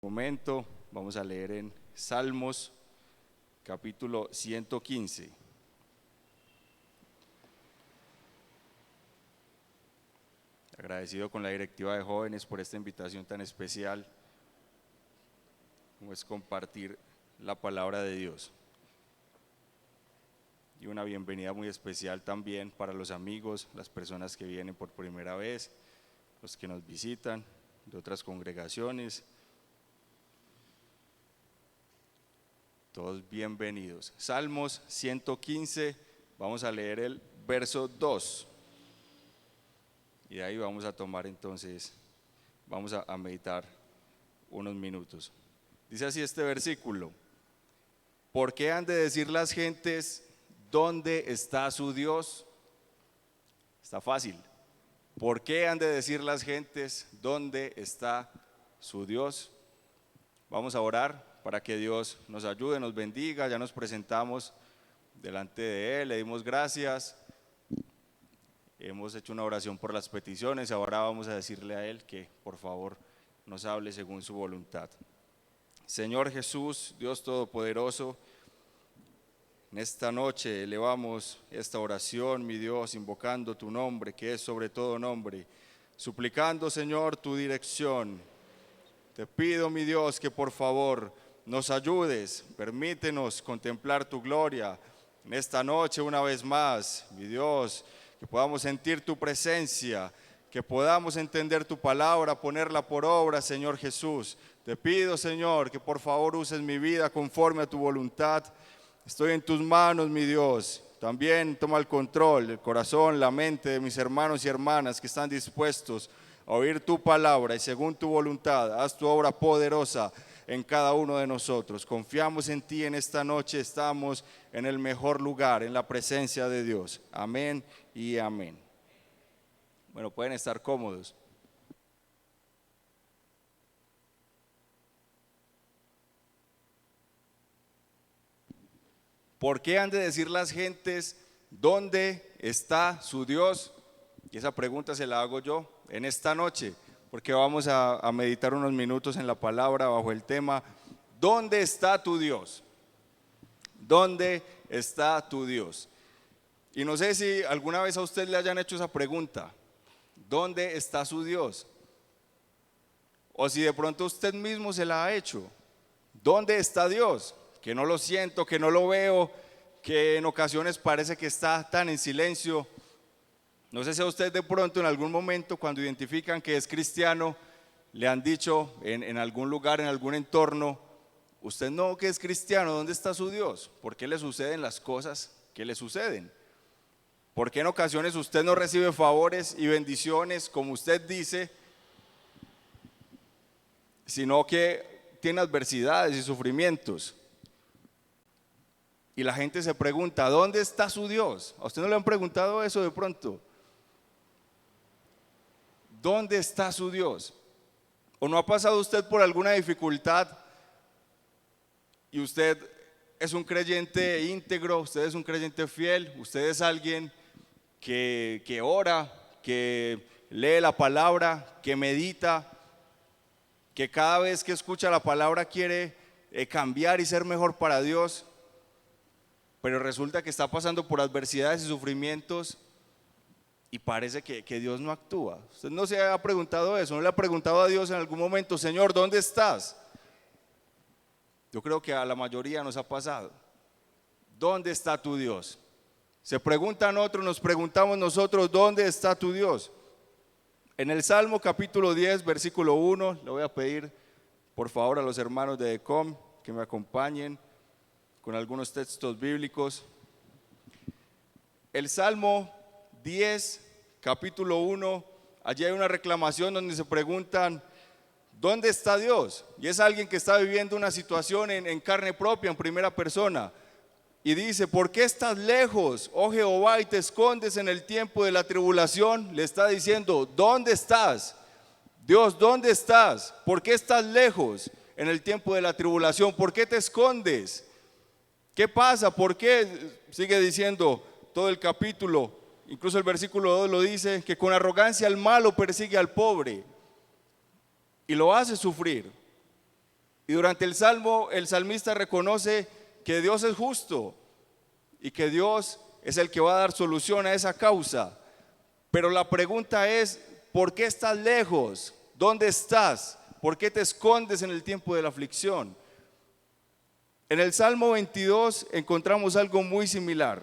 Momento, vamos a leer en Salmos capítulo 115. Agradecido con la directiva de jóvenes por esta invitación tan especial como es compartir la palabra de Dios. Y una bienvenida muy especial también para los amigos, las personas que vienen por primera vez, los que nos visitan de otras congregaciones. Todos bienvenidos. Salmos 115, vamos a leer el verso 2. Y de ahí vamos a tomar entonces, vamos a meditar unos minutos. Dice así este versículo: ¿por qué han de decir las gentes, ¿dónde está su Dios? Está fácil. ¿Por qué han de decir las gentes, ¿dónde está su Dios? Vamos a orar para que Dios nos ayude, nos bendiga. Ya nos presentamos delante de Él, le dimos gracias, hemos hecho una oración por las peticiones. Ahora vamos a decirle a Él que por favor nos hable según su voluntad. Señor Jesús, Dios Todopoderoso, en esta noche elevamos esta oración, mi Dios, invocando tu nombre, que es sobre todo nombre, suplicando, Señor, tu dirección. Te pido, mi Dios, que por favor nos ayudes, permítenos contemplar tu gloria en esta noche una vez más, mi Dios, que podamos sentir tu presencia, que podamos entender tu palabra, ponerla por obra, Señor Jesús. Te pido, Señor, que por favor uses mi vida conforme a tu voluntad. Estoy en tus manos, mi Dios. También toma el control, el corazón, la mente de mis hermanos y hermanas que están dispuestos a oír tu palabra y según tu voluntad, haz tu obra poderosa en cada uno de nosotros. Confiamos en ti en esta noche, estamos en el mejor lugar, en la presencia de Dios. Amén y amén. Bueno, pueden estar cómodos. ¿Por qué han de decir las gentes, ¿dónde está su Dios? Y esa pregunta se la hago yo en esta noche, porque vamos a meditar unos minutos en la palabra bajo el tema, ¿dónde está tu Dios? ¿Dónde está tu Dios? Y no sé si alguna vez a usted le hayan hecho esa pregunta, ¿dónde está su Dios? O si de pronto usted mismo se la ha hecho, ¿dónde está Dios? Que no lo siento, que no lo veo, que en ocasiones parece que está tan en silencio. No sé si a usted de pronto en algún momento cuando identifican que es cristiano, le han dicho en algún lugar, en algún entorno, usted no que es cristiano, ¿dónde está su Dios? ¿Por qué le suceden las cosas que le suceden? ¿Por qué en ocasiones usted no recibe favores y bendiciones como usted dice, sino que tiene adversidades y sufrimientos? Y la gente se pregunta, ¿dónde está su Dios? ¿A usted no le han preguntado eso de pronto? ¿Dónde está su Dios? ¿O no ha pasado usted por alguna dificultad y usted es un creyente íntegro, usted es un creyente fiel, usted es alguien que ora, que lee la palabra, que medita, que cada vez que escucha la palabra quiere cambiar y ser mejor para Dios, pero resulta que está pasando por adversidades y sufrimientos y parece que Dios no actúa? Usted no se ha preguntado eso, no le ha preguntado a Dios en algún momento, Señor, ¿dónde estás? Yo creo que a la mayoría nos ha pasado. ¿Dónde está tu Dios? Se preguntan otros, nos preguntamos nosotros, ¿dónde está tu Dios? En el Salmo capítulo 10, versículo 1, le voy a pedir por favor a los hermanos de ECOM que me acompañen con algunos textos bíblicos. El Salmo 10, capítulo 1, allí hay una reclamación donde se preguntan, ¿dónde está Dios? Y es alguien que está viviendo una situación en carne propia, en primera persona. Y dice, ¿por qué estás lejos, oh Jehová, y te escondes en el tiempo de la tribulación? Le está diciendo, ¿dónde estás? Dios, ¿dónde estás? ¿Por qué estás lejos en el tiempo de la tribulación? ¿Por qué te escondes? ¿Qué pasa? ¿Por qué? Sigue diciendo todo el capítulo, incluso el versículo 2 lo dice, que con arrogancia el malo persigue al pobre y lo hace sufrir. Y durante el salmo, el salmista reconoce que Dios es justo y que Dios es el que va a dar solución a esa causa. Pero la pregunta es, ¿por qué estás lejos? ¿Dónde estás? ¿Por qué te escondes en el tiempo de la aflicción? En el Salmo 22 encontramos algo muy similar.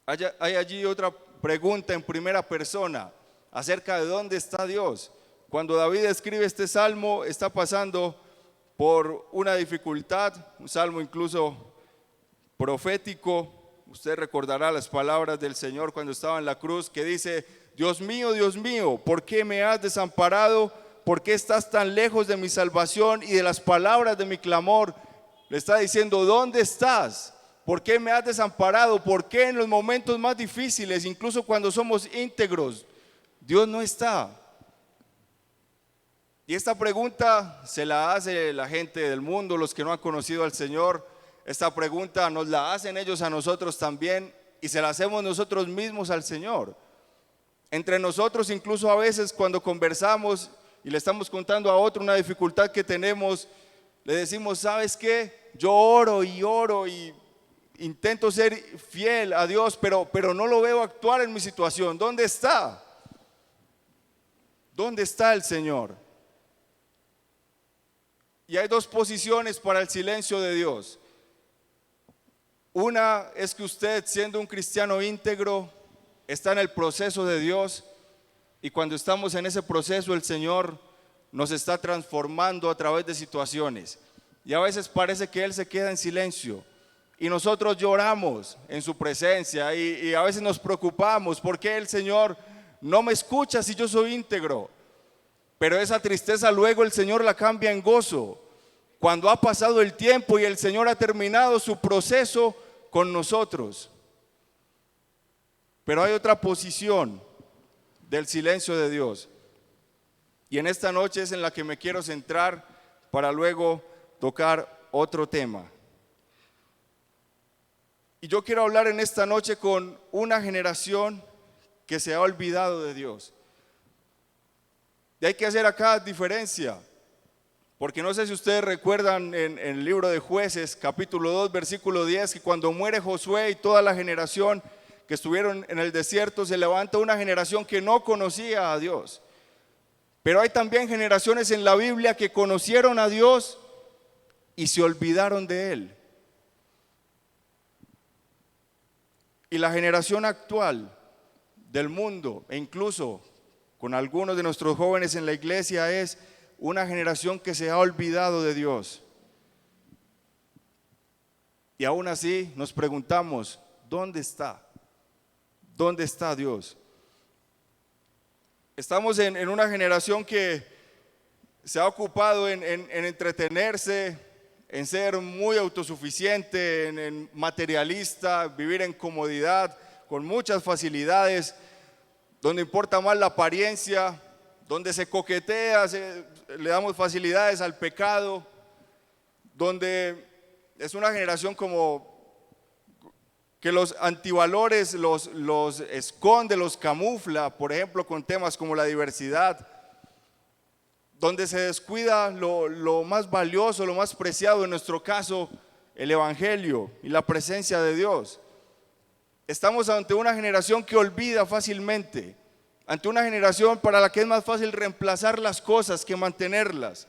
Hay allí otra pregunta en primera persona acerca de dónde está Dios. Cuando David escribe este salmo, está pasando por una dificultad, un salmo incluso profético. Usted recordará las palabras del Señor cuando estaba en la cruz, que dice: Dios mío, ¿por qué me has desamparado? ¿Por qué estás tan lejos de mi salvación y de las palabras de mi clamor? Le está diciendo: ¿dónde estás? ¿Por qué me has desamparado? ¿Por qué en los momentos más difíciles, incluso cuando somos íntegros, Dios no está? Y esta pregunta se la hace la gente del mundo, los que no han conocido al Señor. Esta pregunta nos la hacen ellos a nosotros también, y se la hacemos nosotros mismos al Señor. Entre nosotros, incluso a veces cuando conversamos y le estamos contando a otro una dificultad que tenemos, le decimos: ¿sabes qué? Yo oro y intento ser fiel a Dios, pero no lo veo actuar en mi situación. ¿Dónde está? ¿Dónde está el Señor? Y hay dos posiciones para el silencio de Dios. Una es que usted, siendo un cristiano íntegro, está en el proceso de Dios, y cuando estamos en ese proceso, el Señor nos está transformando a través de situaciones, y a veces parece que Él se queda en silencio y nosotros lloramos en su presencia, y a veces nos preocupamos: ¿por qué el Señor no me escucha si yo soy íntegro? Pero esa tristeza luego el Señor la cambia en gozo cuando ha pasado el tiempo y el Señor ha terminado su proceso con nosotros. Pero hay otra posición del silencio de Dios, y en esta noche es en la que me quiero centrar para luego tocar otro tema. Y yo quiero hablar en esta noche con una generación que se ha olvidado de Dios. Y hay que hacer acá diferencia, porque no sé si ustedes recuerdan en el libro de Jueces, capítulo 2, versículo 10, que cuando muere Josué y toda la generación que estuvieron en el desierto, se levanta una generación que no conocía a Dios. Pero hay también generaciones en la Biblia que conocieron a Dios y se olvidaron de Él. Y la generación actual del mundo, e incluso con algunos de nuestros jóvenes en la iglesia, es una generación que se ha olvidado de Dios. Y aún así nos preguntamos: ¿dónde está? ¿Dónde está Dios? Estamos en una generación que se ha ocupado en entretenerse, en ser muy autosuficiente, en materialista, vivir en comodidad, con muchas facilidades, donde importa más la apariencia, donde se coquetea, le damos facilidades al pecado, donde es una generación como que los antivalores los esconde, los camufla, por ejemplo, con temas como la diversidad, donde se descuida lo más valioso, lo más preciado, en nuestro caso, el Evangelio y la presencia de Dios. Estamos ante una generación que olvida fácilmente, ante una generación para la que es más fácil reemplazar las cosas que mantenerlas.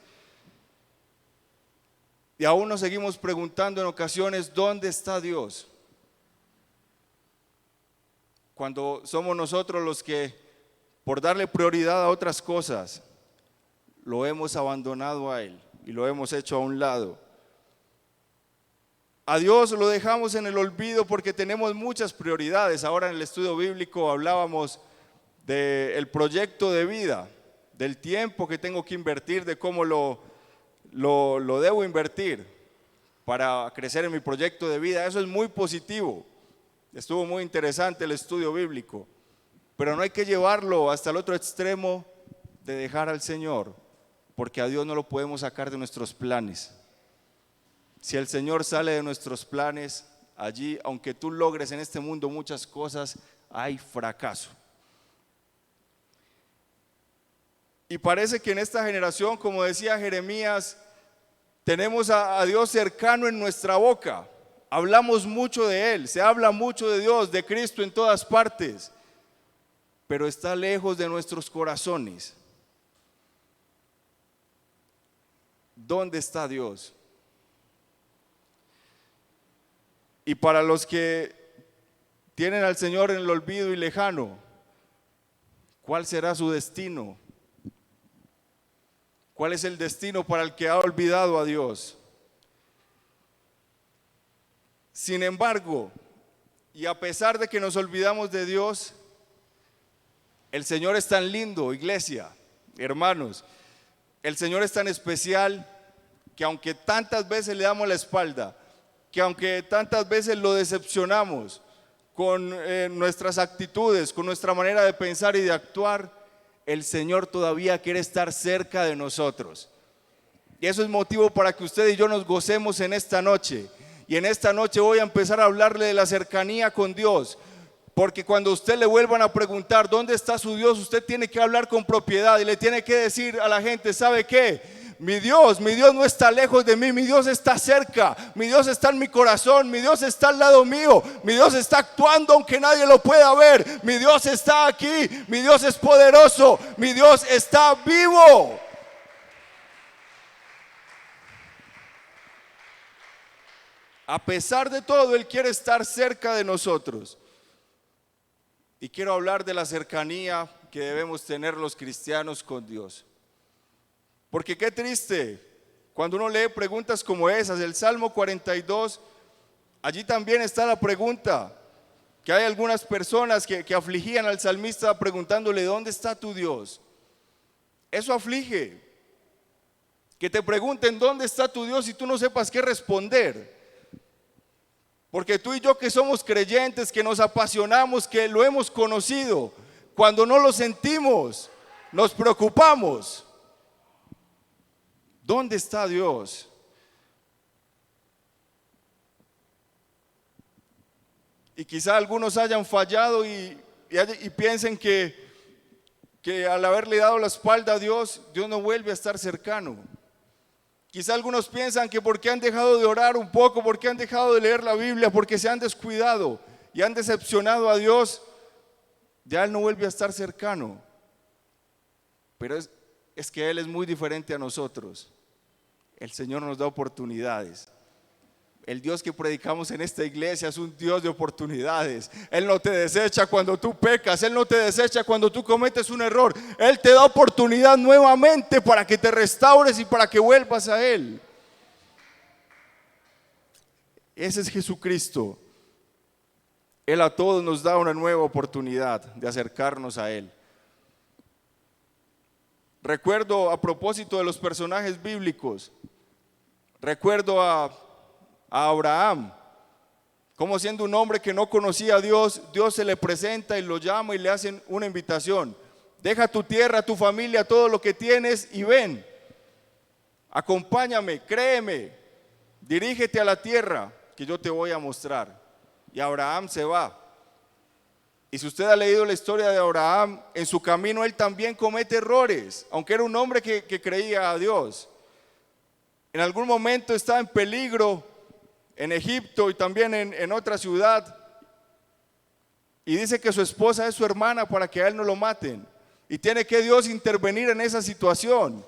Y aún nos seguimos preguntando en ocasiones: ¿dónde está Dios? Cuando somos nosotros los que, por darle prioridad a otras cosas, lo hemos abandonado a Él y lo hemos hecho a un lado. A Dios lo dejamos en el olvido porque tenemos muchas prioridades. Ahora en el estudio bíblico hablábamos del proyecto de vida, del tiempo que tengo que invertir, de cómo lo debo invertir para crecer en mi proyecto de vida. Eso es muy positivo. Estuvo muy interesante el estudio bíblico, pero no hay que llevarlo hasta el otro extremo de dejar al Señor, porque a Dios no lo podemos sacar de nuestros planes. Si el Señor sale de nuestros planes, allí, aunque tú logres en este mundo muchas cosas, hay fracaso. Y parece que en esta generación, como decía Jeremías, Tenemos a Dios cercano en nuestra boca. Hablamos mucho de Él, se habla mucho de Dios, de Cristo en todas partes, pero está lejos de nuestros corazones. ¿Dónde está Dios? Y para los que tienen al Señor en el olvido y lejano, ¿cuál será su destino? ¿Cuál es el destino para el que ha olvidado a Dios? Sin embargo, y a pesar de que nos olvidamos de Dios, el Señor es tan lindo, iglesia, hermanos. El Señor es tan especial que aunque tantas veces le damos la espalda, que aunque tantas veces lo decepcionamos con nuestras actitudes, con nuestra manera de pensar y de actuar, el Señor todavía quiere estar cerca de nosotros. Y eso es motivo para que usted y yo nos gocemos en esta noche. Y en esta noche voy a empezar a hablarle de la cercanía con Dios. Porque cuando usted le vuelvan a preguntar dónde está su Dios, usted tiene que hablar con propiedad y le tiene que decir a la gente, ¿sabe qué? Mi Dios no está lejos de mí, mi Dios está cerca, mi Dios está en mi corazón, mi Dios está al lado mío, mi Dios está actuando aunque nadie lo pueda ver, mi Dios está aquí, mi Dios es poderoso, mi Dios está vivo. A pesar de todo, Él quiere estar cerca de nosotros. Y quiero hablar de la cercanía que debemos tener los cristianos con Dios. Porque qué triste, cuando uno lee preguntas como esas, el Salmo 42, allí también está la pregunta, que hay algunas personas que afligían al salmista preguntándole, ¿dónde está tu Dios? Eso aflige, que te pregunten dónde está tu Dios y tú no sepas qué responder. Porque tú y yo que somos creyentes, que nos apasionamos, que lo hemos conocido, cuando no lo sentimos, nos preocupamos. ¿Dónde está Dios? Y quizá algunos hayan fallado y piensen que al haberle dado la espalda a Dios, Dios no vuelve a estar cercano. Quizá algunos piensan que porque han dejado de orar un poco, porque han dejado de leer la Biblia, porque se han descuidado y han decepcionado a Dios, ya Él no vuelve a estar cercano. Pero es que Él es muy diferente a nosotros. El Señor nos da oportunidades. El Dios que predicamos en esta iglesia es un Dios de oportunidades. Él no te desecha cuando tú pecas, Él no te desecha cuando tú cometes un error. Él te da oportunidad nuevamente para que te restaures y para que vuelvas a Él. Ese es Jesucristo. Él a todos nos da una nueva oportunidad de acercarnos a Él. Recuerdo a propósito de los personajes bíblicos, recuerdo a Abraham, como siendo un hombre que no conocía a Dios, Dios se le presenta y lo llama y le hacen una invitación. Deja tu tierra, tu familia, todo lo que tienes y ven, acompáñame, créeme, dirígete a la tierra que yo te voy a mostrar. Y Abraham se va. Y si usted ha leído la historia de Abraham, en su camino él también comete errores, aunque era un hombre que creía a Dios. En algún momento estaba en peligro en Egipto y también en otra ciudad, y dice que su esposa es su hermana para que a él no lo maten, y tiene que Dios intervenir en esa situación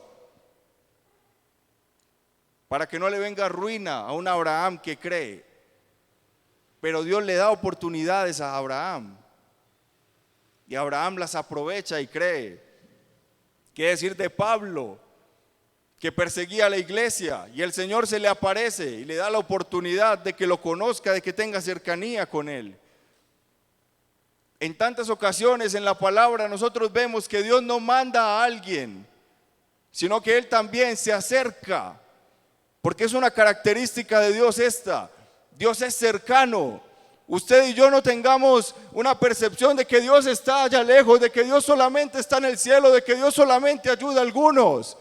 para que no le venga ruina a un Abraham que cree. Pero Dios le da oportunidades a Abraham y Abraham las aprovecha y cree. ¿Qué decir de Pablo, que perseguía a la iglesia y el Señor se le aparece y le da la oportunidad de que lo conozca, de que tenga cercanía con él? En tantas ocasiones en la palabra nosotros vemos que Dios no manda a alguien, sino que Él también se acerca, porque es una característica de Dios esta. Dios es cercano. Usted y yo no tengamos una percepción de que Dios está allá lejos, de que Dios solamente está en el cielo, de que Dios solamente ayuda a algunos.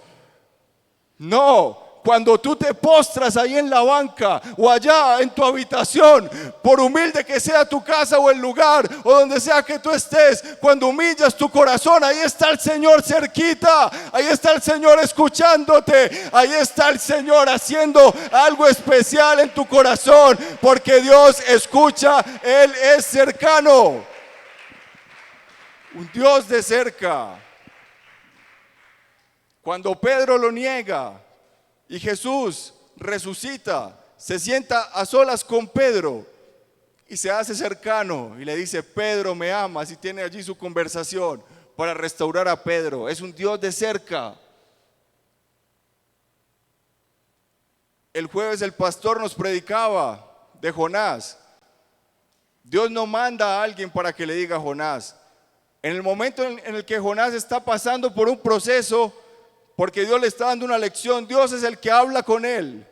No, Cuando tú te postras ahí en la banca o allá en tu habitación, por humilde que sea tu casa o el lugar o donde sea que tú estés, cuando humillas tu corazón, ahí está el Señor cerquita, ahí está el Señor escuchándote, ahí está el Señor haciendo algo especial en tu corazón, porque Dios escucha, Él es cercano, un Dios de cerca. Cuando Pedro lo niega y Jesús resucita, se sienta a solas con Pedro y se hace cercano y le dice: Pedro, ¿me amas? Y tiene allí su conversación para restaurar a Pedro. Es un Dios de cerca. El jueves el pastor nos predicaba de Jonás. Dios no manda a alguien para que le diga a Jonás. En el momento en el que Jonás está pasando por un proceso, porque Dios le está dando una lección, Dios es el que habla con él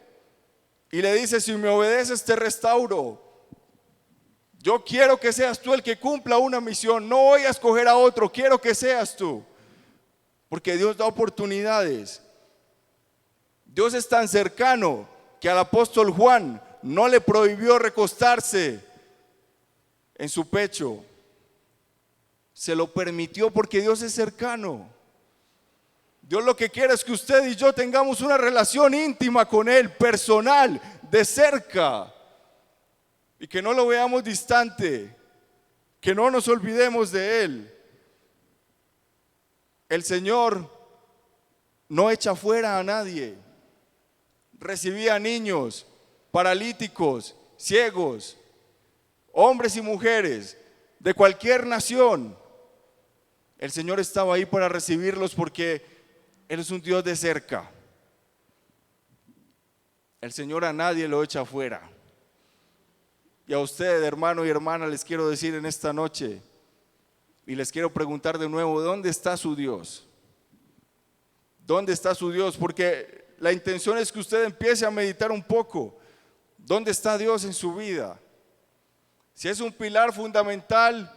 y le dice: si me obedeces te restauro. Yo quiero que seas tú el que cumpla una misión, no voy a escoger a otro, quiero que seas tú, porque Dios da oportunidades. Dios es tan cercano que al apóstol Juan no le prohibió recostarse en su pecho, se lo permitió porque Dios es cercano. Dios lo que quiere es que usted y yo tengamos una relación íntima con Él, personal, de cerca, y que no lo veamos distante, que no nos olvidemos de Él. El Señor no echa fuera a nadie. Recibía niños, paralíticos, ciegos, hombres y mujeres de cualquier nación. El Señor estaba ahí para recibirlos porque Él es un Dios de cerca. El Señor a nadie lo echa fuera. Y a usted, hermano y hermana, les quiero decir en esta noche, y les quiero preguntar de nuevo: ¿dónde está su Dios? ¿Dónde está su Dios? Porque la intención es que usted empiece a meditar un poco. ¿Dónde está Dios en su vida? Si es un pilar fundamental,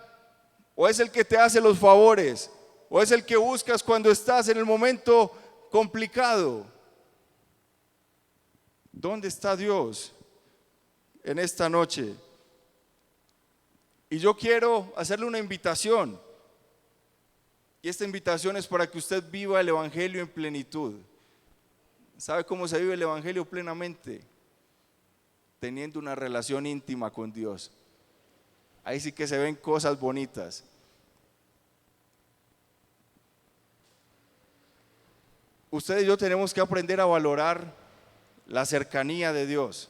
o es el que te hace los favores, o es el que buscas cuando estás en el momento complicado. ¿Dónde está Dios en esta noche? Y yo quiero hacerle una invitación. Y esta invitación es para que usted viva el Evangelio en plenitud. ¿Sabe cómo se vive el Evangelio plenamente? Teniendo una relación íntima con Dios. Ahí sí que se ven cosas bonitas. Usted y yo tenemos que aprender a valorar la cercanía de Dios.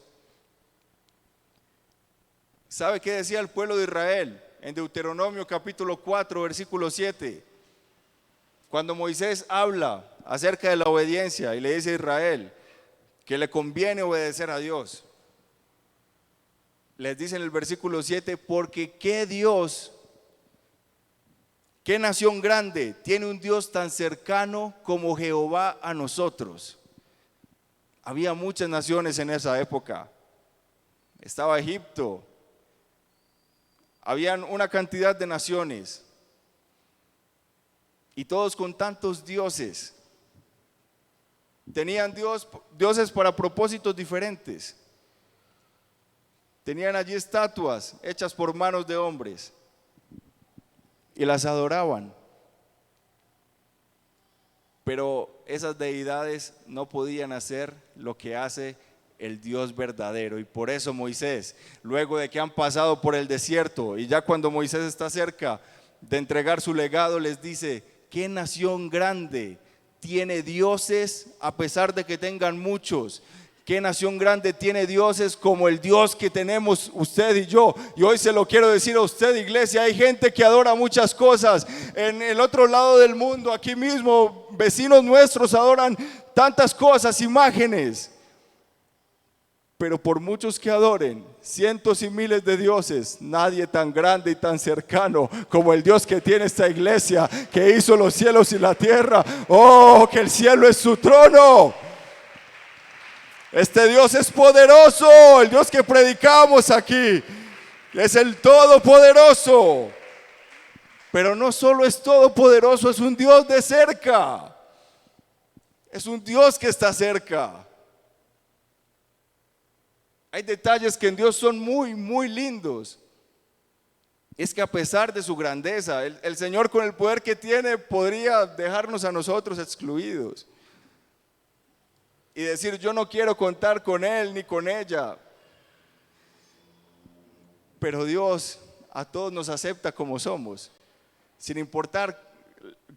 ¿Sabe qué decía el pueblo de Israel en Deuteronomio capítulo 4, versículo 7? Cuando Moisés habla acerca de la obediencia y le dice a Israel que le conviene obedecer a Dios, les dice en el versículo 7: porque qué Dios, qué nación grande tiene un Dios tan cercano como Jehová a nosotros. Había muchas naciones en esa época. Estaba Egipto, habían una cantidad de naciones, y todos con tantos dioses. Tenían dioses para propósitos diferentes. Tenían allí estatuas hechas por manos de hombres y las adoraban. Pero esas deidades no podían hacer lo que hace el Dios verdadero. Y por eso Moisés, luego de que han pasado por el desierto, y ya cuando Moisés está cerca de entregar su legado, les dice: ¿qué nación grande tiene dioses a pesar de que tengan muchos? ¿Qué nación grande tiene dioses como el Dios que tenemos usted y yo? Y hoy se lo quiero decir a usted, iglesia: hay gente que adora muchas cosas. En el otro lado del mundo, aquí mismo, vecinos nuestros adoran tantas cosas, imágenes. Pero por muchos que adoren cientos y miles de dioses, nadie tan grande y tan cercano como el Dios que tiene esta iglesia, que hizo los cielos y la tierra. ¡Oh, que el cielo es su trono! Este Dios es poderoso, el Dios que predicamos aquí, es el todopoderoso. Pero no solo es todopoderoso, es un Dios de cerca. Es un Dios que está cerca. Hay detalles que en Dios son muy, muy lindos. Es que a pesar de su grandeza, el Señor con el poder que tiene podría dejarnos a nosotros excluidos y decir: yo no quiero contar con Él ni con ella. Pero Dios a todos nos acepta como somos, sin importar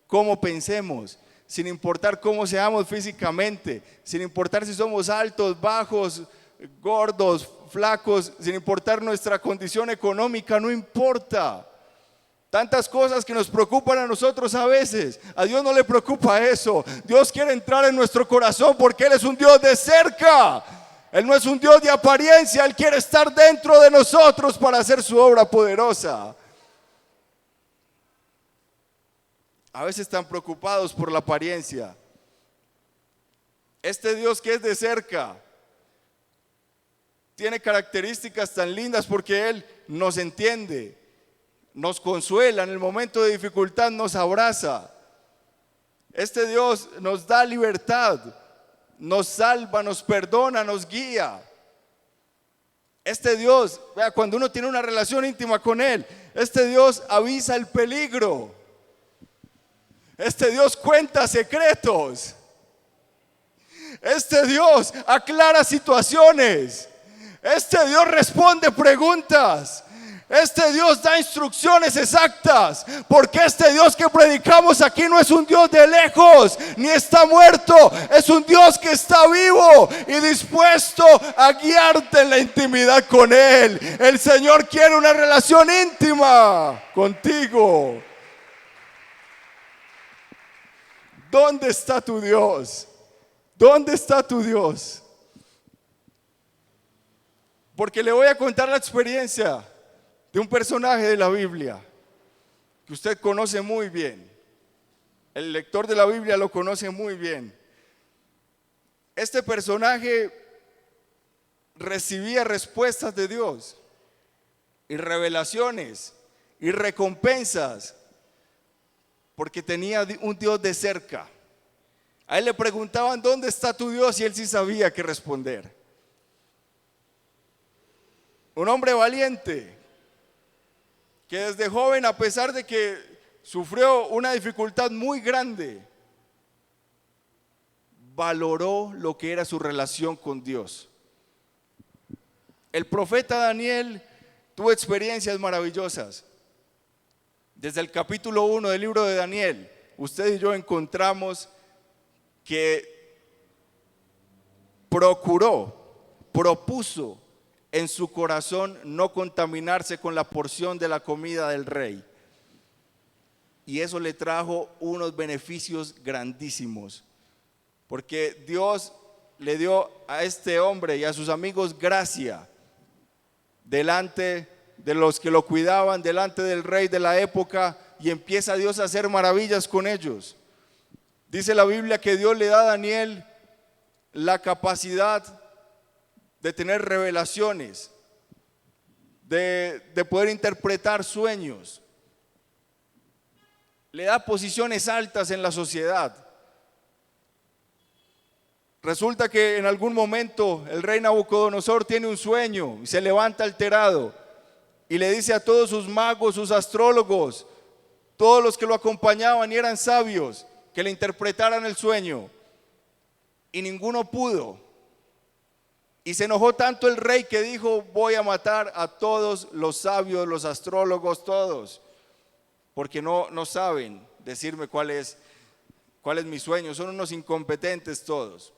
cómo pensemos, sin importar cómo seamos físicamente, sin importar si somos altos, bajos, gordos, flacos, sin importar nuestra condición económica, no importa. Tantas cosas que nos preocupan a nosotros a veces, a Dios no le preocupa eso. Dios quiere entrar en nuestro corazón porque Él es un Dios de cerca. Él no es un Dios de apariencia, Él quiere estar dentro de nosotros para hacer su obra poderosa. A veces están preocupados por la apariencia. Este Dios que es de cerca tiene características tan lindas porque Él nos entiende, nos consuela en el momento de dificultad, nos abraza. Este Dios nos da libertad, nos salva, nos perdona, nos guía. Este Dios, vea, cuando uno tiene una relación íntima con Él, este Dios avisa el peligro. Este Dios cuenta secretos. Este Dios aclara situaciones. Este Dios responde preguntas. Este Dios da instrucciones exactas, porque este Dios que predicamos aquí no es un Dios de lejos, ni está muerto. Es un Dios que está vivo y dispuesto a guiarte en la intimidad con Él. El Señor quiere una relación íntima contigo. ¿Dónde está tu Dios? ¿Dónde está tu Dios? Porque le voy a contar la experiencia de un personaje de la Biblia que usted conoce muy bien. El lector de la Biblia lo conoce muy bien. Este personaje recibía respuestas de Dios y revelaciones y recompensas porque tenía un Dios de cerca. A él le preguntaban: ¿dónde está tu Dios? Y él sí sabía qué responder. Un hombre valiente que desde joven, a pesar de que sufrió una dificultad muy grande, valoró lo que era su relación con Dios. El profeta Daniel tuvo experiencias maravillosas. Desde el capítulo 1 del libro de Daniel, usted y yo encontramos que propuso en su corazón no contaminarse con la porción de la comida del rey. Y eso le trajo unos beneficios grandísimos, porque Dios le dio a este hombre y a sus amigos gracia delante de los que lo cuidaban, delante del rey de la época, y empieza Dios a hacer maravillas con ellos. Dice la Biblia que Dios le da a Daniel la capacidad de tener revelaciones, de poder interpretar sueños. Le da posiciones altas en la sociedad. Resulta que en algún momento el rey Nabucodonosor tiene un sueño y se levanta alterado y le dice a todos sus magos, sus astrólogos, todos los que lo acompañaban y eran sabios, que le interpretaran el sueño, y ninguno pudo. Y se enojó tanto el rey que dijo: voy a matar a todos los sabios, los astrólogos, todos, porque no saben decirme cuál es mi sueño, son unos incompetentes todos.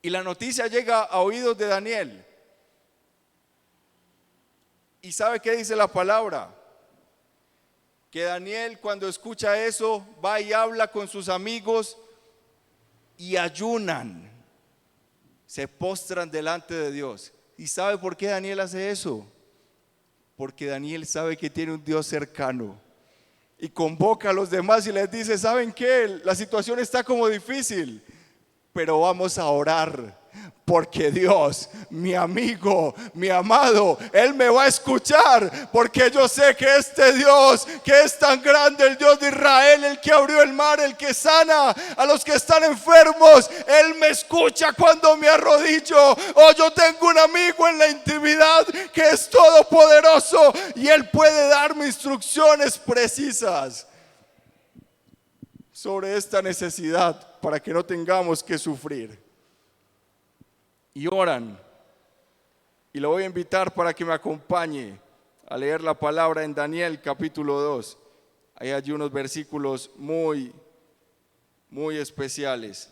Y la noticia llega a oídos de Daniel. ¿Y sabe qué dice la palabra? Que Daniel, cuando escucha eso, va y habla con sus amigos y ayunan. Se postran delante de Dios. ¿Y sabe por qué Daniel hace eso? Porque Daniel sabe que tiene un Dios cercano y convoca a los demás y les dice: ¿saben qué? La situación está como difícil, pero vamos a orar. Porque Dios, mi amigo, mi amado, Él me va a escuchar, porque yo sé que este Dios, que es tan grande, el Dios de Israel, el que abrió el mar, el que sana a los que están enfermos, Él me escucha cuando me arrodillo. Oh, yo tengo un amigo en la intimidad que es todopoderoso y Él puede darme instrucciones precisas sobre esta necesidad para que no tengamos que sufrir. Y oran, y lo voy a invitar para que me acompañe a leer la palabra en Daniel capítulo 2. Hay allí unos versículos muy especiales.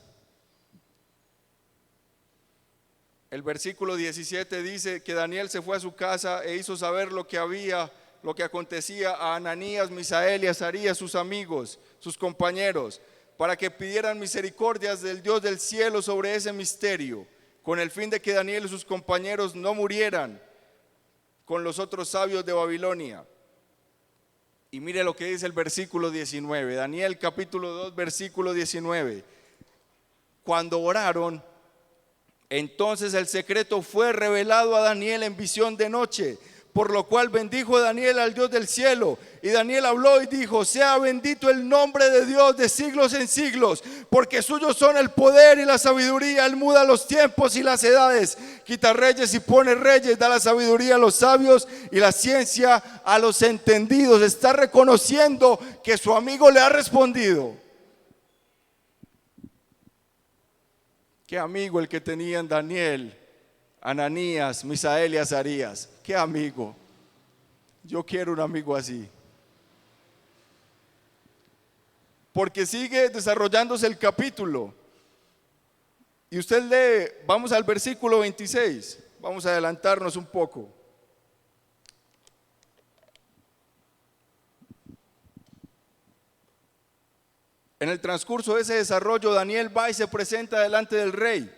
El versículo 17 dice que Daniel se fue a su casa e hizo saber lo que acontecía a Ananías, Misael y Azarías, sus amigos, sus compañeros, para que pidieran misericordias del Dios del cielo sobre ese misterio, con el fin de que Daniel y sus compañeros no murieran con los otros sabios de Babilonia. Y mire lo que dice el versículo 19, Daniel capítulo 2, versículo 19. Cuando oraron, entonces el secreto fue revelado a Daniel en visión de noche, por lo cual bendijo Daniel al Dios del cielo. Y Daniel habló y dijo: sea bendito el nombre de Dios de siglos en siglos, porque suyos son el poder y la sabiduría. Él muda los tiempos y las edades, quita reyes y pone reyes, da la sabiduría a los sabios y la ciencia a los entendidos. Está reconociendo que su amigo le ha respondido. Qué amigo el que tenían Daniel, Ananías, Misael y Azarías. Qué amigo. Yo quiero un amigo así. Porque sigue desarrollándose el capítulo. Y usted lee, vamos al versículo 26. Vamos a adelantarnos un poco. En el transcurso de ese desarrollo, Daniel va y se presenta delante del rey.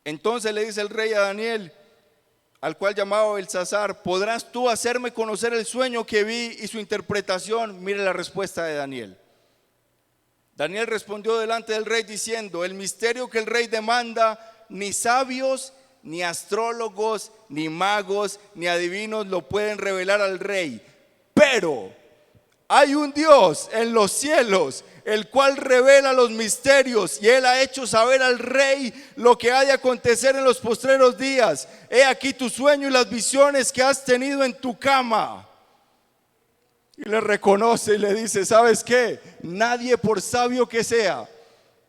Entonces le dice el rey a Daniel, al cual llamaba Belsasar: ¿podrás tú hacerme conocer el sueño que vi y su interpretación? Mire la respuesta de Daniel. Daniel respondió delante del rey diciendo: el misterio que el rey demanda, ni sabios, ni astrólogos, ni magos, ni adivinos lo pueden revelar al rey. Pero hay un Dios en los cielos, el cual revela los misterios, y Él ha hecho saber al rey lo que ha de acontecer en los postreros días. He aquí tu sueño y las visiones que has tenido en tu cama. Y le reconoce y le dice: ¿sabes qué? Nadie, por sabio que sea,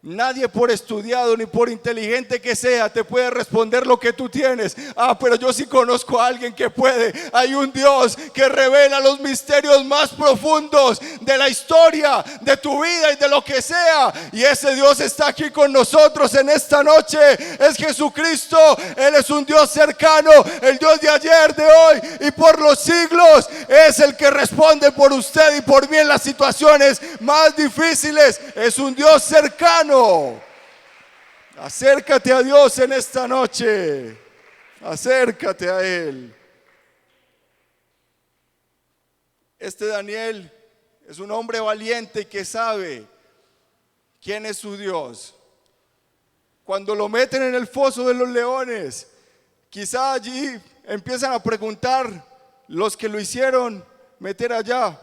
nadie por estudiado ni por inteligente que sea, te puede responder lo que tú tienes. Pero yo sí conozco a alguien que puede. Hay un Dios que revela los misterios más profundos de la historia, de tu vida y de lo que sea. Y ese Dios está aquí con nosotros en esta noche. Es Jesucristo. Él es un Dios cercano, el Dios de ayer, de hoy y por los siglos. Es el que responde por usted y por mí en las situaciones más difíciles. Es un Dios cercano. Acércate a Dios en esta noche. Acércate a Él. Este Daniel es un hombre valiente que sabe quién es su Dios. Cuando lo meten en el foso de los leones, quizá allí empiezan a preguntar los que lo hicieron meter allá: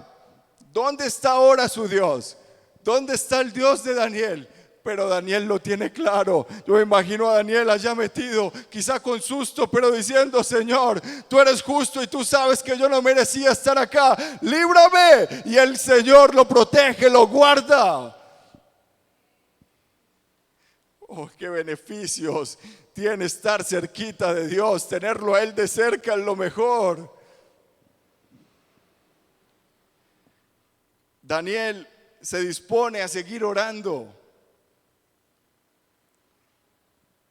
¿dónde está ahora su Dios? ¿Dónde está el Dios de Daniel? Pero Daniel lo tiene claro. Yo me imagino a Daniel allá metido, quizá con susto, pero diciendo: Señor, tú eres justo y tú sabes que yo no merecía estar acá. Líbrame. Y el Señor lo protege, lo guarda. Oh, qué beneficios tiene estar cerquita de Dios. Tenerlo a Él de cerca es lo mejor. Daniel se dispone a seguir orando.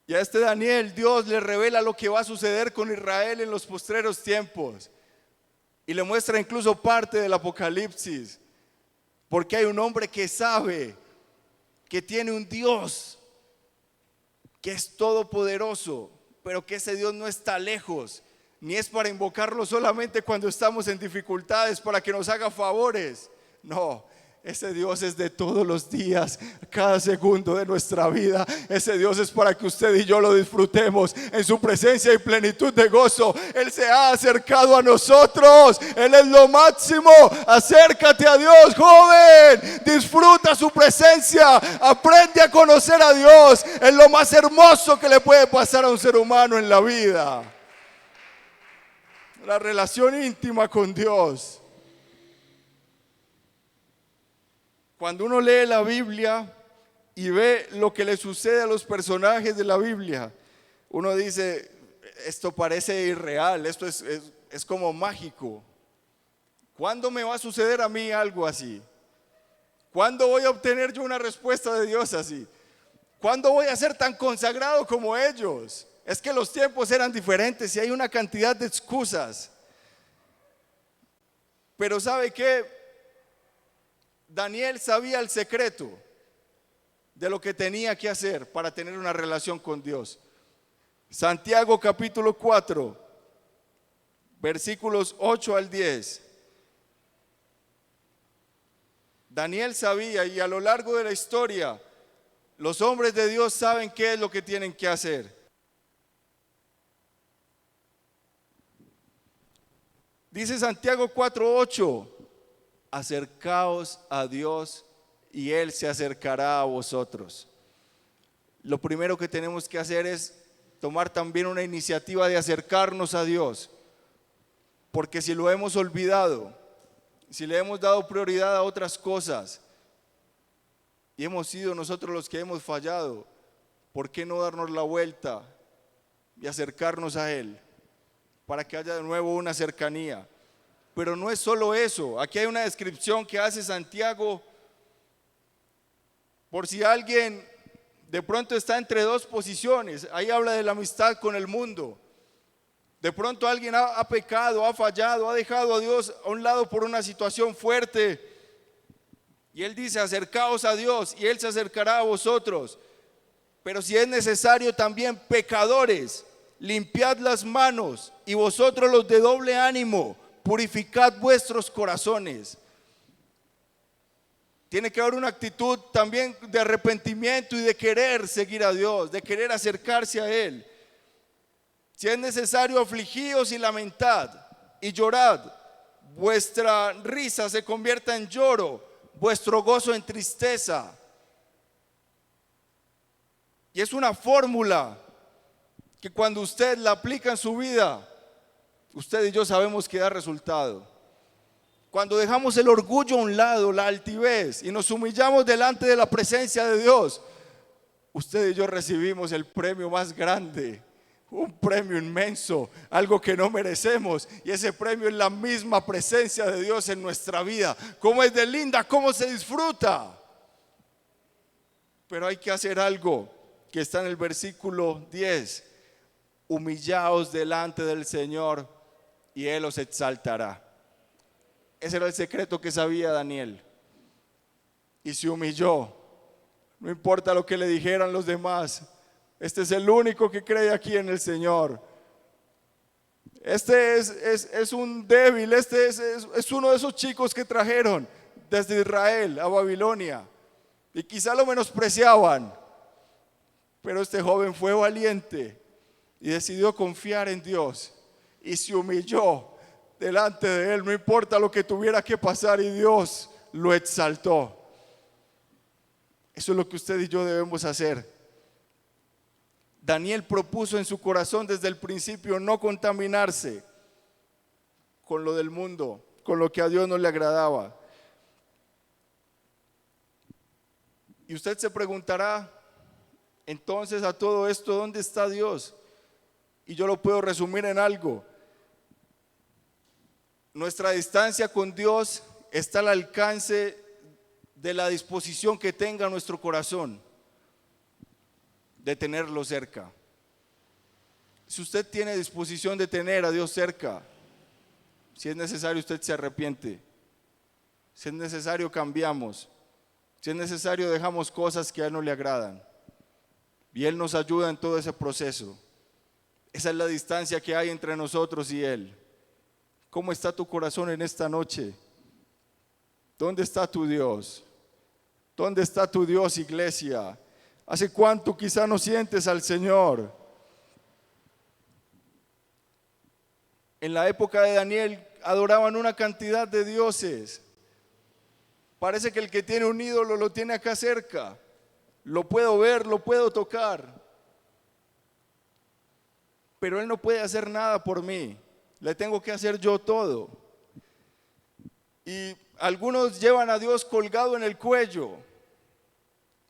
Y a este Daniel Dios le revela lo que va a suceder con Israel en los postreros tiempos. Y le muestra incluso parte del Apocalipsis. Porque hay un hombre que sabe que tiene un Dios que es todopoderoso, pero que ese Dios no está lejos, ni es para invocarlo solamente cuando estamos en dificultades, para que nos haga favores. No, Ese Dios es de todos los días, cada segundo de nuestra vida. Ese Dios es para que usted y yo lo disfrutemos en su presencia y plenitud de gozo. Él se ha acercado a nosotros. Él es lo máximo. Acércate a Dios, joven. Disfruta su presencia. Aprende a conocer a Dios. Es lo más hermoso que le puede pasar a un ser humano en la vida. La relación íntima con Dios. Cuando uno lee la Biblia y ve lo que le sucede a los personajes de la Biblia, uno dice, esto parece irreal, esto es como mágico. ¿Cuándo me va a suceder a mí algo así? ¿Cuándo voy a obtener yo una respuesta de Dios así? ¿Cuándo voy a ser tan consagrado como ellos? Es que los tiempos eran diferentes y hay una cantidad de excusas. Pero ¿sabe qué? Daniel sabía el secreto de lo que tenía que hacer para tener una relación con Dios. Santiago capítulo 4, versículos 8 al 10. Daniel sabía, y a lo largo de la historia, los hombres de Dios saben qué es lo que tienen que hacer. Dice Santiago 4:8, acercaos a Dios y Él se acercará a vosotros. Lo primero que tenemos que hacer es tomar también una iniciativa de acercarnos a Dios, porque si lo hemos olvidado, si le hemos dado prioridad a otras cosas y hemos sido nosotros los que hemos fallado, ¿por qué no darnos la vuelta y acercarnos a Él para que haya de nuevo una cercanía? Pero no es solo eso. Aquí hay una descripción que hace Santiago por si alguien de pronto está entre dos posiciones. Ahí habla de la amistad con el mundo. De pronto alguien ha pecado, ha fallado, ha dejado a Dios a un lado por una situación fuerte. Y Él dice, acercaos a Dios y Él se acercará a vosotros. Pero si es necesario también, pecadores, limpiad las manos, y vosotros los de doble ánimo, purificad vuestros corazones. Tiene que haber una actitud también de arrepentimiento y de querer seguir a Dios, de querer acercarse a Él. Si es necesario, afligíos y lamentad y llorad. Vuestra risa se convierta en lloro, vuestro gozo en tristeza. Y es una fórmula que cuando usted la aplica en su vida, usted y yo sabemos que da resultado. Cuando dejamos el orgullo a un lado, la altivez, y nos humillamos delante de la presencia de Dios, usted y yo recibimos el premio más grande, un premio inmenso, algo que no merecemos, y ese premio es la misma presencia de Dios en nuestra vida. ¿Cómo es de linda? ¿Cómo se disfruta? Pero hay que hacer algo que está en el versículo 10. Humillaos delante del Señor y Él os exaltará. Ese era el secreto que sabía Daniel. Y se humilló. No importa lo que le dijeran los demás. Este es el único que cree aquí en el Señor. Este es un débil. Este es uno de esos chicos que trajeron desde Israel a Babilonia. Y quizá lo menospreciaban. Pero este joven fue valiente y decidió confiar en Dios. Y se humilló delante de Él, no importa lo que tuviera que pasar, y Dios lo exaltó. Eso es lo que usted y yo debemos hacer. Daniel propuso en su corazón desde el principio no contaminarse con lo del mundo, con lo que a Dios no le agradaba. Y usted se preguntará, entonces a todo esto, ¿dónde está Dios? Y yo lo puedo resumir en algo. Nuestra distancia con Dios está al alcance de la disposición que tenga nuestro corazón de tenerlo cerca. Si usted tiene disposición de tener a Dios cerca, si es necesario, usted se arrepiente. Si es necesario, cambiamos. Si es necesario, dejamos cosas que a Él no le agradan. Y Él nos ayuda en todo ese proceso. Esa es la distancia que hay entre nosotros y Él. ¿Cómo está tu corazón en esta noche? ¿Dónde está tu Dios? ¿Dónde está tu Dios, iglesia? ¿Hace cuánto quizá no sientes al Señor? En la época de Daniel adoraban una cantidad de dioses. Parece que el que tiene un ídolo lo tiene acá cerca. Lo puedo ver, lo puedo tocar. Pero él no puede hacer nada por mí. Le tengo que hacer yo todo. Y algunos llevan a Dios colgado en el cuello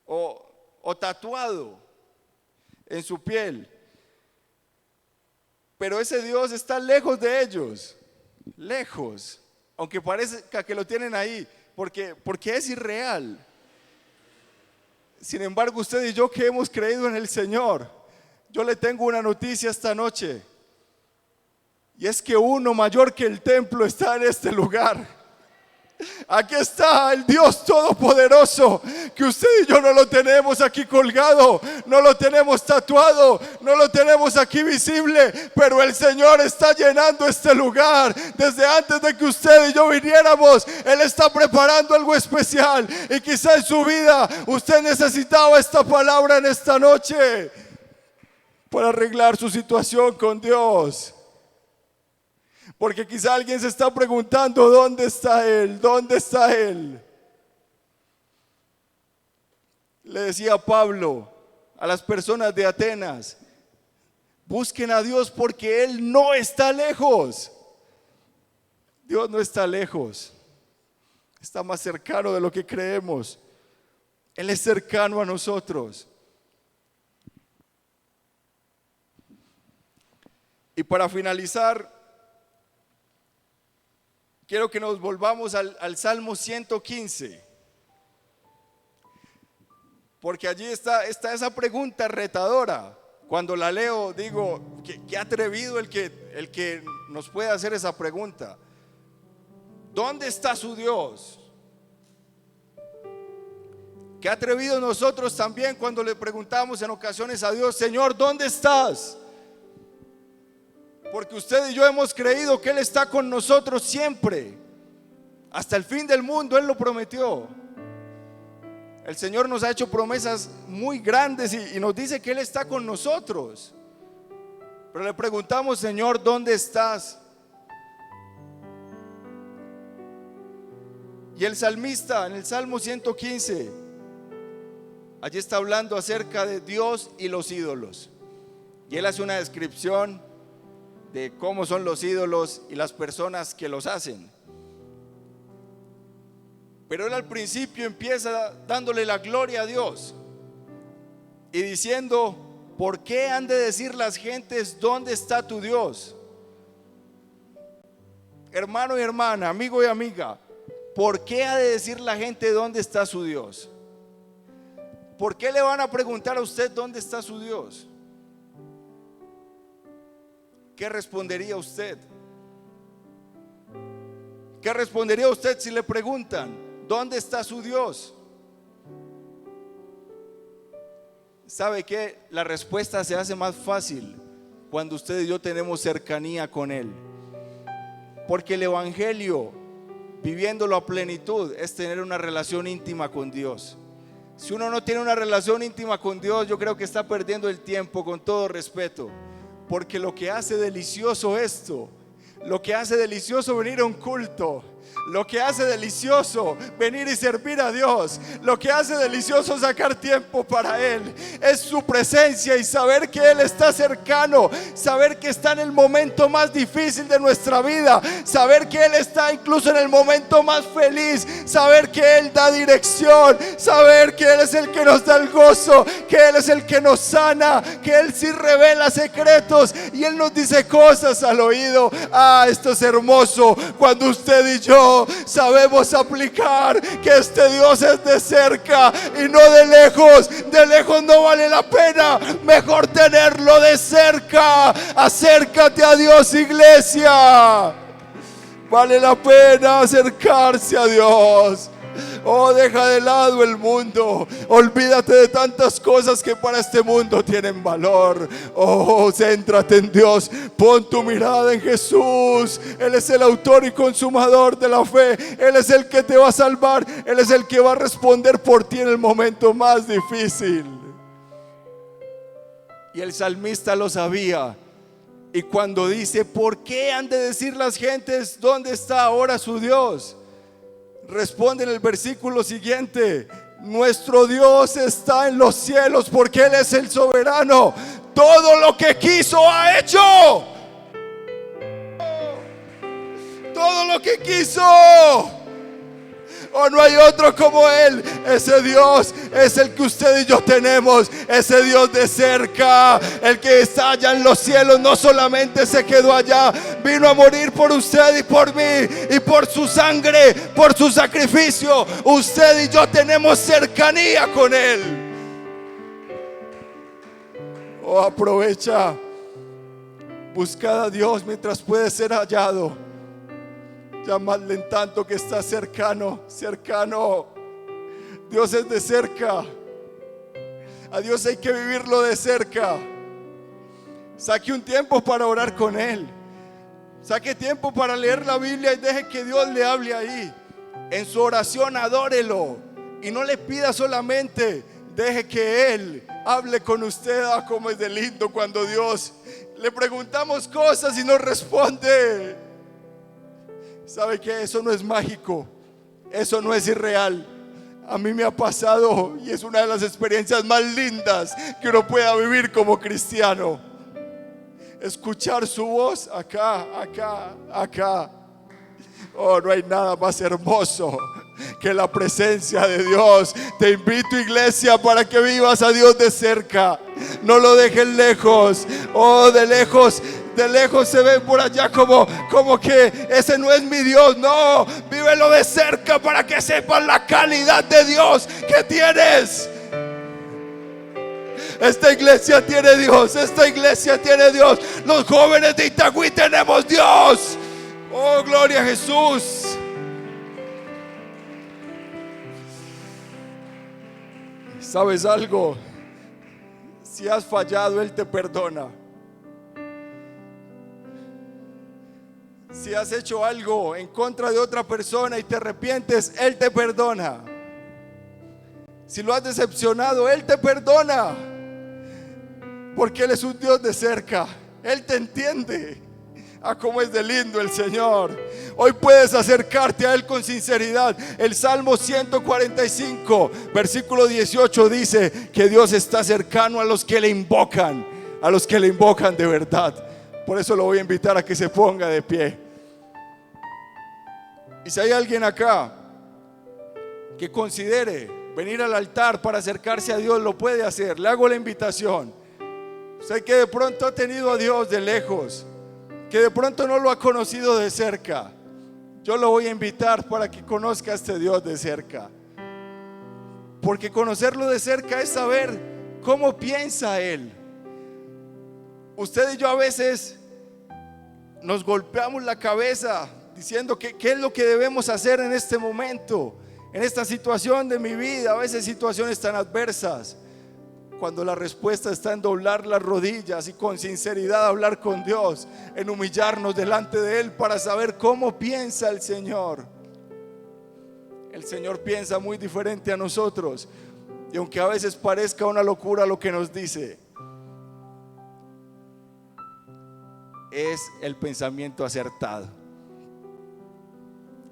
o tatuado en su piel. Pero ese Dios está lejos de ellos, lejos, aunque parezca que lo tienen ahí, porque es irreal. Sin embargo, usted y yo que hemos creído en el Señor, yo le tengo una noticia esta noche, y es que uno mayor que el templo está en este lugar. Aquí está el Dios Todopoderoso, que usted y yo no lo tenemos aquí colgado, no lo tenemos tatuado, no lo tenemos aquí visible, pero el Señor está llenando este lugar. Desde antes de que usted y yo viniéramos, Él está preparando algo especial, y quizá en su vida usted necesitaba esta palabra en esta noche para arreglar su situación con Dios. Porque quizá alguien se está preguntando, ¿dónde está Él? ¿Dónde está Él? Le decía Pablo a las personas de Atenas, busquen a Dios porque Él no está lejos. Dios no está lejos, está más cercano de lo que creemos. Él es cercano a nosotros. Y para finalizar, quiero que nos volvamos al Salmo 115, porque allí está esa pregunta retadora. Cuando la leo digo, qué atrevido el que nos puede hacer esa pregunta. ¿Dónde está su Dios? Qué atrevido nosotros también cuando le preguntamos en ocasiones a Dios, Señor, ¿dónde estás? Porque usted y yo hemos creído que Él está con nosotros siempre, hasta el fin del mundo. Él lo prometió. El Señor nos ha hecho promesas muy grandes y nos dice que Él está con nosotros. Pero le preguntamos, Señor, ¿dónde estás? Y el salmista en el Salmo 115, allí está hablando acerca de Dios y los ídolos. Y él hace una descripción de cómo son los ídolos y las personas que los hacen. Pero él al principio empieza dándole la gloria a Dios y diciendo, ¿por qué han de decir las gentes, ¿dónde está tu Dios? Hermano y hermana, amigo y amiga, ¿por qué ha de decir la gente dónde está su Dios? ¿Por qué le van a preguntar a usted dónde está su Dios? ¿Qué respondería usted? ¿Qué respondería usted si le preguntan dónde está su Dios? ¿Sabe qué? La respuesta se hace más fácil cuando usted y yo tenemos cercanía con Él. Porque el Evangelio, viviéndolo a plenitud, es tener una relación íntima con Dios. Si uno no tiene una relación íntima con Dios, yo creo que está perdiendo el tiempo, con todo respeto. Porque lo que hace delicioso esto, lo que hace delicioso venir a un culto, lo que hace delicioso venir y servir a Dios, lo que hace delicioso sacar tiempo para Él, es su presencia y saber que Él está cercano, saber que está en el momento más difícil de nuestra vida, saber que Él está incluso en el momento más feliz, saber que Él da dirección, saber que Él es el que nos da el gozo, que Él es el que nos sana, que Él sí revela secretos y Él nos dice cosas al oído. Esto es hermoso cuando usted y yo sabemos aplicar que este Dios es de cerca y no de lejos. De lejos no vale la pena, mejor tenerlo de cerca. Acércate a Dios, iglesia. Vale la pena acercarse a Dios. Oh, deja de lado el mundo. Olvídate de tantas cosas que para este mundo tienen valor. Oh, céntrate en Dios. Pon tu mirada en Jesús. Él es el autor y consumador de la fe. Él es el que te va a salvar. Él es el que va a responder por ti en el momento más difícil. Y el salmista lo sabía. Y cuando dice, ¿por qué han de decir las gentes dónde está ahora su Dios? Responde en el versículo siguiente: nuestro Dios está en los cielos, porque Él es el soberano. Todo lo que quiso ha hecho. Todo lo que quiso. Oh, no hay otro como Él. Ese Dios es el que usted y yo tenemos. Ese Dios de cerca, el que está allá en los cielos, no solamente se quedó allá, vino a morir por usted y por mí, y por su sangre, por su sacrificio. Usted y yo tenemos cercanía con Él. Oh, aprovecha. Buscad a Dios mientras puede ser hallado. Llamadle en tanto que está cercano, cercano. Dios es de cerca. A Dios hay que vivirlo de cerca. Saque un tiempo para orar con Él. Saque tiempo para leer la Biblia y deje que Dios le hable ahí. En su oración adórelo. Y no le pida solamente, deje que Él hable con usted. Ah, cómo es de lindo cuando Dios le preguntamos cosas y nos responde. ¿Sabe qué? Eso no es mágico. Eso no es irreal. A mí me ha pasado y es una de las experiencias más lindas que uno pueda vivir como cristiano. Escuchar su voz acá, acá, acá. Oh, no hay nada más hermoso que la presencia de Dios. Te invito, iglesia, para que vivas a Dios de cerca. No lo dejes lejos. Oh, de lejos se ve por allá como que ese no es mi Dios. No, vívelo de cerca para que sepas la calidad de Dios que tienes. Esta iglesia tiene Dios. Esta iglesia tiene Dios. Los jóvenes de Itagüí tenemos Dios. Oh, gloria a Jesús. ¿Sabes algo? Si has fallado, Él te perdona. Si has hecho algo en contra de otra persona y te arrepientes, Él te perdona. Si lo has decepcionado, Él te perdona. Porque Él es un Dios de cerca. Él te entiende. Ah, cómo es de lindo el Señor. Hoy puedes acercarte a Él con sinceridad. El Salmo 145, versículo 18 dice que Dios está cercano a los que le invocan. A los que le invocan de verdad. Por eso lo voy a invitar a que se ponga de pie. Y si hay alguien acá que considere venir al altar para acercarse a Dios, lo puede hacer. Le hago la invitación. Sé que de pronto ha tenido a Dios de lejos, que de pronto no lo ha conocido de cerca. Yo lo voy a invitar para que conozca a este Dios de cerca. Porque conocerlo de cerca es saber cómo piensa Él. Usted y yo a veces nos golpeamos la cabeza diciendo qué es lo que debemos hacer en este momento, en esta situación de mi vida, a veces situaciones tan adversas, cuando la respuesta está en doblar las rodillas y con sinceridad hablar con Dios, en humillarnos delante de Él para saber cómo piensa el Señor. El Señor piensa muy diferente a nosotros, y aunque a veces parezca una locura lo que nos dice, es el pensamiento acertado.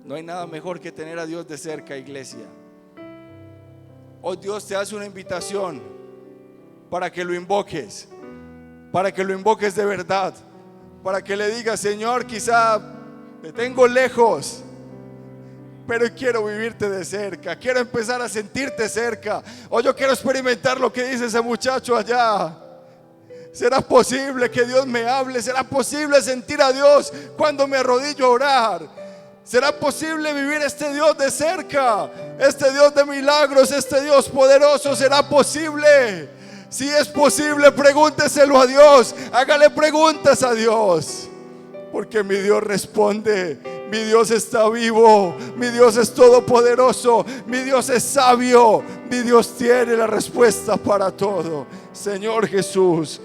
No hay nada mejor que tener a Dios de cerca, iglesia. Hoy Dios te hace una invitación para que lo invoques, para que lo invoques de verdad, para que le digas: Señor, quizá te tengo lejos, pero quiero vivirte de cerca, quiero empezar a sentirte cerca. O yo quiero experimentar lo que dice ese muchacho allá. ¿Será posible que Dios me hable? ¿Será posible sentir a Dios cuando me arrodillo a orar? ¿Será posible vivir este Dios de cerca? Este Dios de milagros, este Dios poderoso, ¿será posible? Si es posible, pregúnteselo a Dios. Hágale preguntas a Dios, porque mi Dios responde Mi Dios está vivo, mi Dios es todopoderoso, mi Dios es sabio, mi Dios tiene la respuesta para todo. Señor Jesús,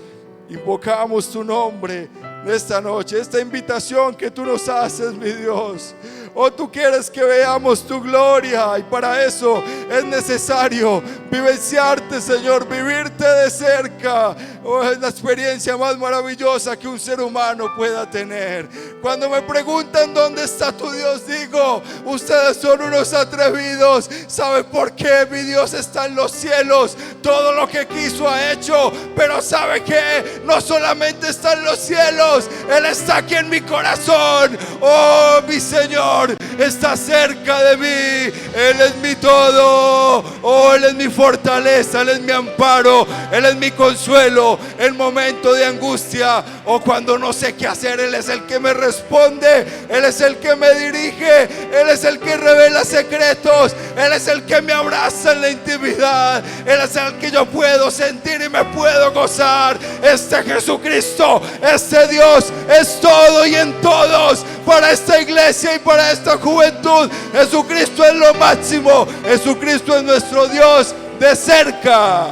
invocamos tu nombre esta noche, esta invitación que tú nos haces, mi Dios. Oh, tú quieres que veamos tu gloria, y para eso es necesario vivenciarte, Señor, vivirte de cerca. Oh, es la experiencia más maravillosa que un ser humano pueda tener. Cuando me preguntan dónde está tu Dios, digo, ustedes son unos atrevidos. ¿Saben por qué? Mi Dios está en los cielos, todo lo que quiso ha hecho. Pero ¿sabe qué? No solamente está en los cielos, Él está aquí en mi corazón. Oh, mi Señor está cerca de mí. Él es mi todo. Oh, Él es mi fortaleza, Él es mi amparo, Él es mi consuelo en momento de angustia o cuando no sé qué hacer. Él es el que me responde, Él es el que me dirige, Él es el que revela secretos, Él es el que me abraza en la intimidad, Él es el que yo puedo sentir y me puedo gozar. Este Jesucristo, este Dios es todo y en todos para esta iglesia y para esta juventud. Jesucristo es lo máximo, Jesucristo es nuestro Dios de cerca.